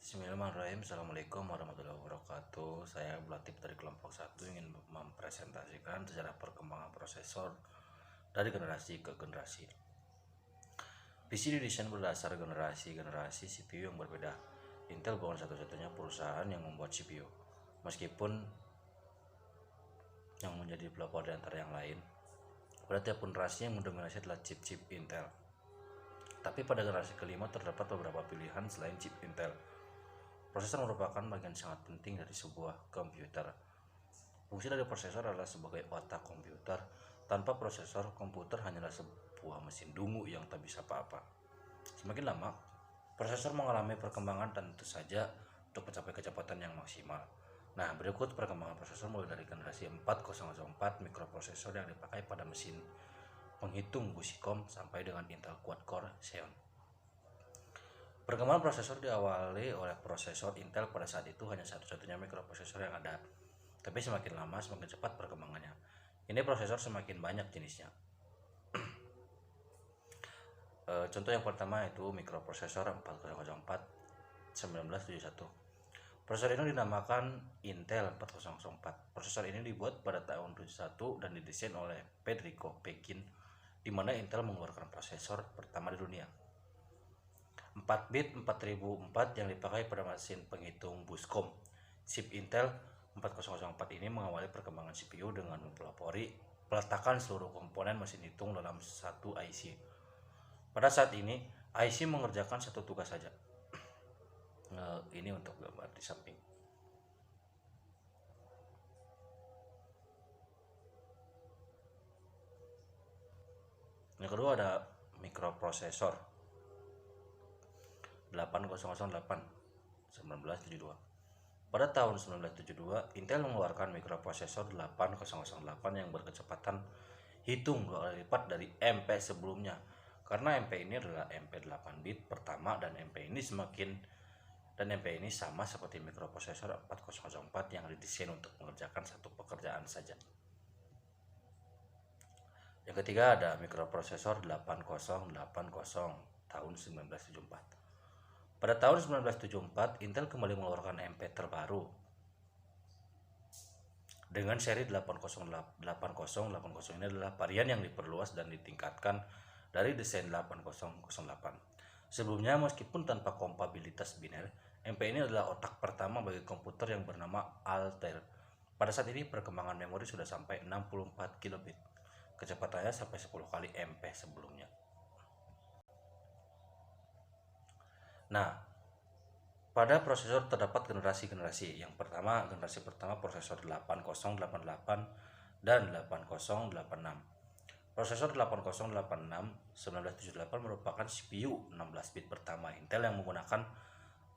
Bismillahirrahmanirrahim. Assalamualaikum warahmatullahi wabarakatuh. Saya Latif dari kelompok 1 ingin mempresentasikan sejarah perkembangan prosesor dari generasi ke generasi. PC didesain berdasar generasi CPU yang berbeda. Intel bukan satu-satunya perusahaan yang membuat CPU, meskipun yang menjadi pelopor di antara yang lain. Pada tiap generasi yang mendominasi adalah chip-chip Intel. Tapi pada generasi kelima terdapat beberapa pilihan selain chip Intel. Prosesor merupakan bagian sangat penting dari sebuah komputer. Fungsi dari prosesor adalah sebagai otak komputer. Tanpa prosesor, komputer hanyalah sebuah mesin dungu yang tak bisa apa-apa. Semakin lama, prosesor mengalami perkembangan dan tentu saja untuk mencapai kecepatan yang maksimal. Nah, berikut perkembangan prosesor mulai dari generasi 4004 mikroprosesor yang dipakai pada mesin penghitung Busicom sampai dengan Intel Quad-Core Xeon. Perkembangan prosesor diawali oleh prosesor Intel. Pada saat itu hanya satu-satunya mikroprosesor yang ada. Tapi semakin lama semakin cepat perkembangannya. Ini prosesor semakin banyak jenisnya. Contoh yang pertama itu mikroprosesor 4004 1971. Prosesor ini dinamakan Intel 4004. Prosesor ini dibuat pada tahun 71 dan didesain oleh Federico Pekin, di mana Intel mengeluarkan prosesor pertama di dunia. 4 bit 4004 yang dipakai pada mesin penghitung Busicom. Chip Intel 4004 ini mengawali perkembangan CPU dengan mempelopori peletakan seluruh komponen mesin hitung dalam satu IC. Pada saat ini, IC mengerjakan satu tugas saja. Ini untuk gambar di samping. Yang kedua ada mikroprosesor 8008 1972. Pada tahun 1972, Intel mengeluarkan mikroprosesor 8008 yang berkecepatan hitung 2 kali lipat dari MP sebelumnya. Karena MP ini adalah MP 8 bit pertama dan MP ini sama seperti mikroprosesor 4004 yang didesain untuk mengerjakan satu pekerjaan saja. Yang ketiga ada mikroprosesor 8080 tahun 1974. Pada tahun 1974, Intel kembali mengeluarkan MP terbaru dengan seri 8080. Ini adalah varian yang diperluas dan ditingkatkan dari desain 8008. Sebelumnya, meskipun tanpa kompatibilitas biner, MP ini adalah otak pertama bagi komputer yang bernama Altair. Pada saat ini, perkembangan memori sudah sampai 64 kilobit. Kecepatannya sampai 10 kali MP sebelumnya. Nah, pada prosesor terdapat generasi-generasi. Generasi pertama prosesor 8088 dan 8086. Prosesor 8086 1978 merupakan CPU 16 bit pertama Intel yang menggunakan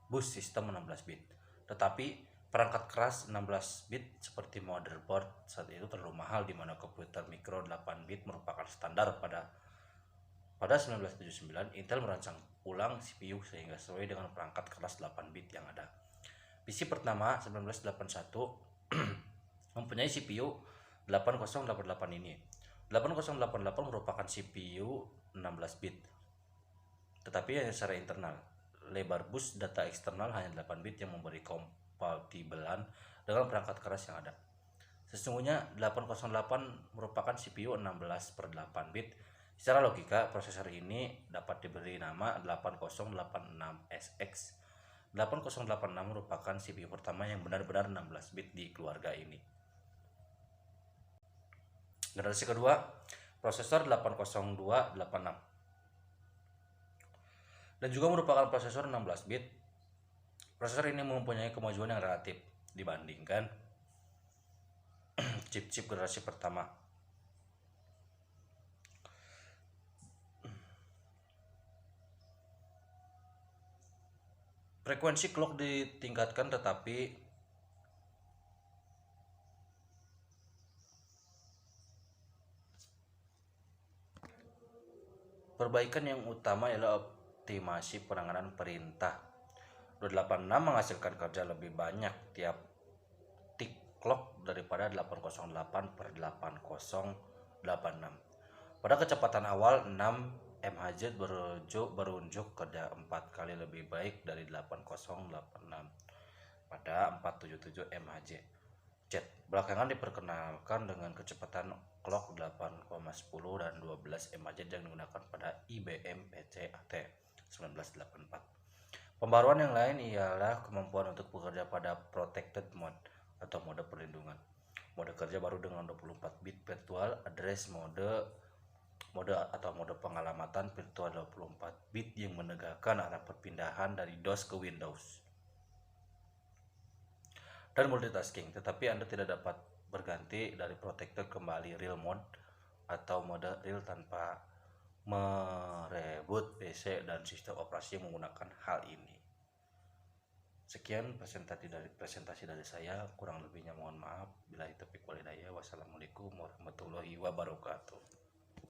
bus sistem 16 bit. Tetapi perangkat keras 16 bit seperti motherboard saat itu terlalu mahal, di mana komputer mikro 8 bit merupakan standar. Pada 1979, Intel merancang ulang CPU sehingga sesuai dengan perangkat keras 8 bit yang ada. PC pertama 1981 mempunyai CPU 8088 ini. 8088 merupakan CPU 16 bit, tetapi hanya secara internal. Lebar bus data eksternal hanya 8 bit yang memberi kompatibelan dengan perangkat keras yang ada. Sesungguhnya 808 merupakan CPU 16/8 bit. Secara logika, prosesor ini dapat diberi nama 8086SX. 8086 merupakan CPU pertama yang benar-benar 16 bit di keluarga ini. Generasi kedua, prosesor 80286. Dan juga merupakan prosesor 16 bit. Prosesor ini mempunyai kemajuan yang relatif dibandingkan chip-chip generasi pertama. Frekuensi clock ditingkatkan, tetapi perbaikan yang utama ialah optimasi penanganan perintah. 286 menghasilkan kerja lebih banyak tiap tick clock daripada 808/8086. Pada kecepatan awal 6 MHz berunjuk kerja 4 kali lebih baik dari 8086. pada 477 MHz. Jet belakangan diperkenalkan dengan kecepatan clock 8,10 dan 12 MHz yang digunakan pada IBM PC AT 1984. Pembaruan yang lain ialah kemampuan untuk bekerja pada protected mode atau mode perlindungan. Mode kerja baru dengan 24 bit virtual address mode atau mode pengalamatan virtual 24 bit yang menegakkan arah perpindahan dari DOS ke Windows. Dan multitasking, tetapi Anda tidak dapat berganti dari protected kembali real mode atau mode real tanpa mereboot PC dan sistem operasi yang menggunakan hal ini. Sekian presentasi dari saya, kurang lebihnya mohon maaf. Billahi taufiq wal hidayah. Wassalamualaikum warahmatullahi wabarakatuh.